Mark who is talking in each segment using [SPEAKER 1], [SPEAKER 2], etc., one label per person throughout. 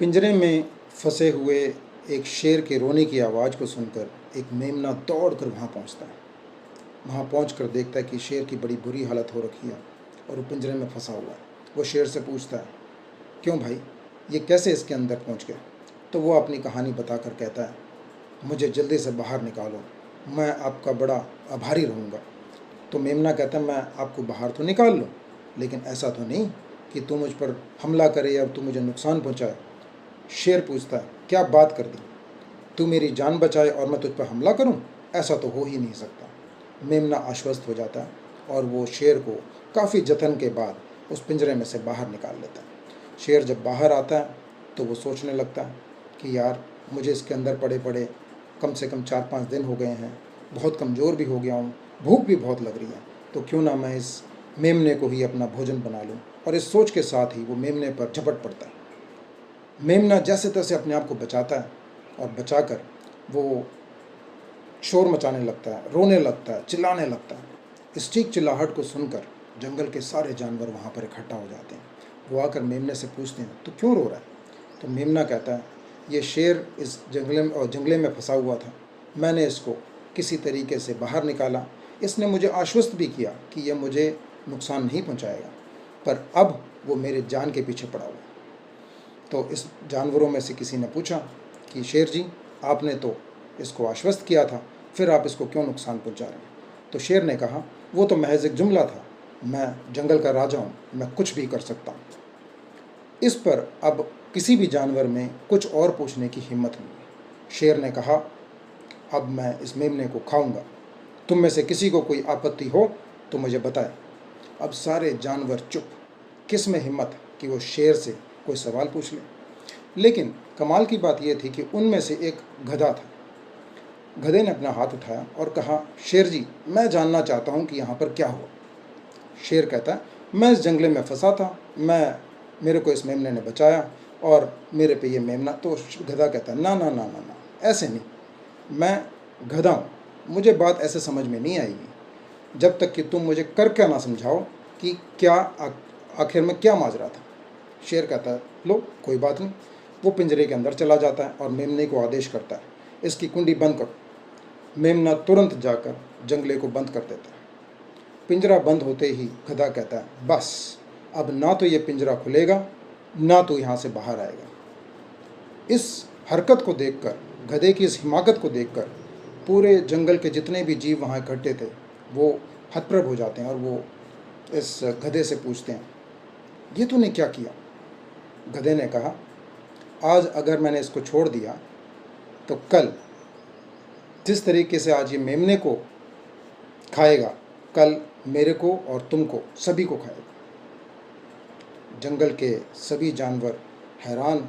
[SPEAKER 1] पिंजरे में फंसे हुए एक शेर के रोने की आवाज़ को सुनकर एक मेमना दौड़ कर वहाँ पहुँचता है। वहाँ पहुँच कर देखता है कि शेर की बड़ी बुरी हालत हो रखी है और वो पिंजरे में फंसा हुआ है। वो शेर से पूछता है, क्यों भाई, ये कैसे इसके अंदर पहुँच गया? तो वो अपनी कहानी बताकर कहता है, मुझे जल्दी से बाहर निकालो, मैं आपका बड़ा आभारी रहूँगा। तो मेमना कहता है, मैं आपको बाहर तो निकाल लूँ, लेकिन ऐसा तो नहीं कि तू मुझ पर हमला करे या तू मुझे नुकसान पहुँचाए। शेर पूछता है, क्या बात कर दी? तू मेरी जान बचाए और मैं तुझ पर हमला करूं? ऐसा तो हो ही नहीं सकता। मेमना आश्वस्त हो जाता है और वो शेर को काफ़ी जतन के बाद उस पिंजरे में से बाहर निकाल लेता है। शेर जब बाहर आता है तो वो सोचने लगता है कि यार, मुझे इसके अंदर पड़े पड़े कम से कम 4-5 दिन हो गए हैं, बहुत कमज़ोर भी हो गया हूँ, भूख भी बहुत लग रही है, तो क्यों ना मैं इस मेमने को ही अपना भोजन बना लूँ। और इस सोच के साथ ही वो मेमने पर झपट पड़ता है। मेमना जैसे तैसे अपने आप को बचाता है और बचाकर वो शोर मचाने लगता है, रोने लगता है, चिल्लाने लगता है। इस चीख चिल्लाहट को सुनकर जंगल के सारे जानवर वहाँ पर इकट्ठा हो जाते हैं। वो आकर मेमने से पूछते हैं, तो क्यों रो रहा है? तो मेमना कहता है, ये शेर इस जंगले में फंसा हुआ था, मैंने इसको किसी तरीके से बाहर निकाला। इसने मुझे आश्वस्त भी किया कि यह मुझे नुकसान नहीं पहुँचाएगा, पर अब वो मेरे जान के पीछे पड़ा हुआ है। तो इस जानवरों में से किसी ने पूछा कि शेर जी, आपने तो इसको आश्वस्त किया था, फिर आप इसको क्यों नुकसान पहुंचा रहे हैं? तो शेर ने कहा, वो तो महज एक जुमला था, मैं जंगल का राजा हूँ, मैं कुछ भी कर सकता हूँ। इस पर अब किसी भी जानवर में कुछ और पूछने की हिम्मत नहीं हुई। शेर ने कहा, अब मैं इस मेमने को खाऊंगा, तुम में से किसी को कोई आपत्ति हो तो मुझे बताए। अब सारे जानवर चुप, किस में हिम्मत कि वो शेर से कोई सवाल पूछ ले। लेकिन कमाल की बात यह थी कि उनमें से एक गधा था। गधे ने अपना हाथ उठाया और कहा, शेर जी, मैं जानना चाहता हूँ कि यहाँ पर क्या हुआ। शेर कहता है, मैं इस जंगले में फंसा था, मेरे को इस मेमने ने बचाया और मेरे पे ये मेमना। तो गधा कहता है, ना ना ना ना ना, ऐसे नहीं, मैं गधा हूँ, मुझे बात ऐसे समझ में नहीं आएगी जब तक कि तुम मुझे करके ना समझाओ कि क्या आखिर में क्या माजरा था। शेर कहता है, लो कोई बात नहीं। वो पिंजरे के अंदर चला जाता है और मेमने को आदेश करता है, इसकी कुंडी बंद करो। मेमना तुरंत जाकर जंगले को बंद कर देता है। पिंजरा बंद होते ही गधा कहता है, बस अब ना तो ये पिंजरा खुलेगा, ना तो यहाँ से बाहर आएगा। इस हरकत को देखकर, गधे की इस हिमाकत को देखकर पूरे जंगल के जितने भी जीव वहाँ इकट्ठे थे वो हतप्रभ हो जाते हैं और वो इस गधे से पूछते हैं, ये तूने क्या किया? गधे ने कहा, आज अगर मैंने इसको छोड़ दिया तो कल जिस तरीके से आज ये मेमने को खाएगा, कल मेरे को और तुमको सभी को खाएगा। जंगल के सभी जानवर हैरान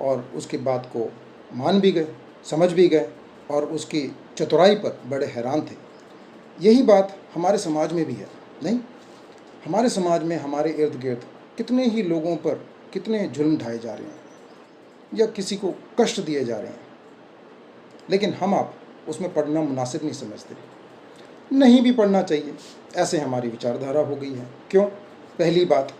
[SPEAKER 1] और उसकी बात को मान भी गए, समझ भी गए और उसकी चतुराई पर बड़े हैरान थे। यही बात हमारे समाज में भी है, नहीं? हमारे समाज में हमारे इर्द गिर्द कितने ही लोगों पर कितने जुल्म ढाए जा रहे हैं या किसी को कष्ट दिए जा रहे हैं, लेकिन हम आप उसमें पढ़ना मुनासिब नहीं समझते। नहीं भी पढ़ना चाहिए, ऐसे हमारी विचारधारा हो गई है। क्यों? पहली बात,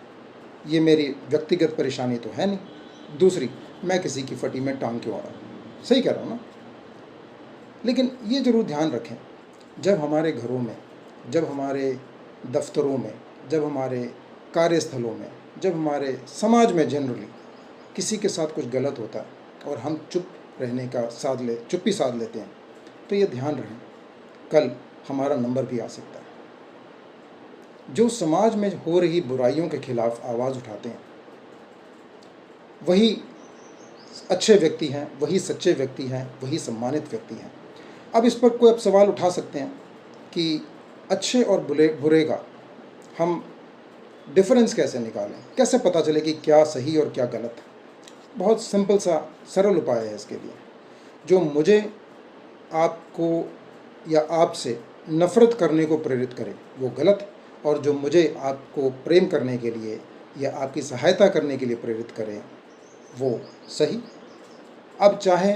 [SPEAKER 1] ये मेरी व्यक्तिगत परेशानी तो है नहीं। दूसरी, मैं किसी की फटी में टांग क्यों आ रहा हूँ? सही कह रहा हूँ ना? लेकिन ये ज़रूर ध्यान रखें, जब हमारे घरों में, जब हमारे दफ्तरों में, जब हमारे कार्यस्थलों में, जब हमारे समाज में जनरली किसी के साथ कुछ गलत होता है और हम चुप्पी साध लेते हैं, तो ये ध्यान रहे, कल हमारा नंबर भी आ सकता है। जो समाज में हो रही बुराइयों के खिलाफ आवाज़ उठाते हैं वही अच्छे व्यक्ति हैं, वही सच्चे व्यक्ति हैं, वही सम्मानित व्यक्ति हैं। अब इस पर कोई सवाल उठा सकते हैं कि अच्छे और बुरे का हम डिफरेंस कैसे निकालें, कैसे पता चले कि क्या सही और क्या गलत है? बहुत सिंपल सा सरल उपाय है इसके लिए। जो मुझे आपको या आपसे नफ़रत करने को प्रेरित करे वो गलत, और जो मुझे आपको प्रेम करने के लिए या आपकी सहायता करने के लिए प्रेरित करे वो सही। अब चाहे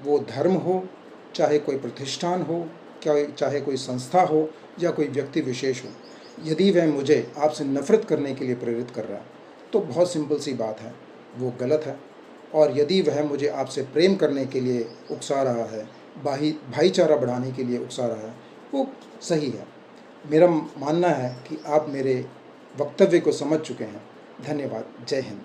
[SPEAKER 1] वो धर्म हो, चाहे कोई प्रतिष्ठान हो, चाहे कोई संस्था हो या कोई व्यक्ति विशेष हो, यदि वह मुझे आपसे नफ़रत करने के लिए प्रेरित कर रहा है तो बहुत सिंपल सी बात है, वो गलत है। और यदि वह मुझे आपसे प्रेम करने के लिए उकसा रहा है, भाईचारा बढ़ाने के लिए उकसा रहा है, वो सही है। मेरा मानना है कि आप मेरे वक्तव्य को समझ चुके हैं। धन्यवाद। जय हिंद।